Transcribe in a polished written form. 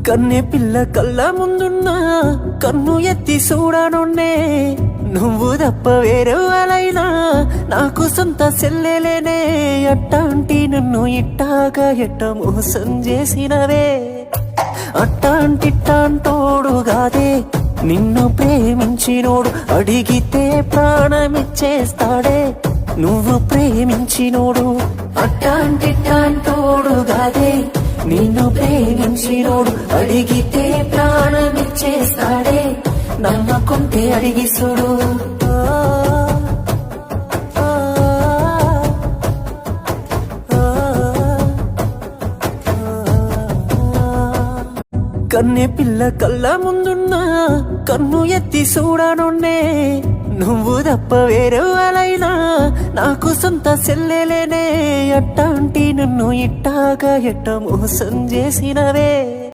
కన్నె పిల్ల కళ్ళ ముందున్నా కన్ను ఎత్తి చూడనున్నే నువ్వు తప్ప వేరెవరైనా నాకు సొంత సెల్లెలేనే అట్టాంటి నన్ను ఇట్టాగా ఎట్ట మోసం చేసినవే అట్టాంటిట్టాంటోడు గాదే నిన్ను ప్రేమించినోడు అడిగితే ప్రాణమిచ్చేస్తాడే నువ్వు ప్రేమించినోడు అట్టాంటిట్టాంటోడు గాదే నిన్ను ప్రేమించినోడు అడిగితే ప్రాణమిచ్చేస్తాడే నమ్మకుంటే అడిగి చూడు కన్నె పిల్ల కళ్ళ ముందున్నా కన్ను ఎత్తి చూడనున్నే నువ్వు తప్ప వేరెవరైనా నాకు సొంత సెల్లెలేనే అట్టాంటి నన్ను ఇట్టాగా ఎట్ట మోసం చేసినవే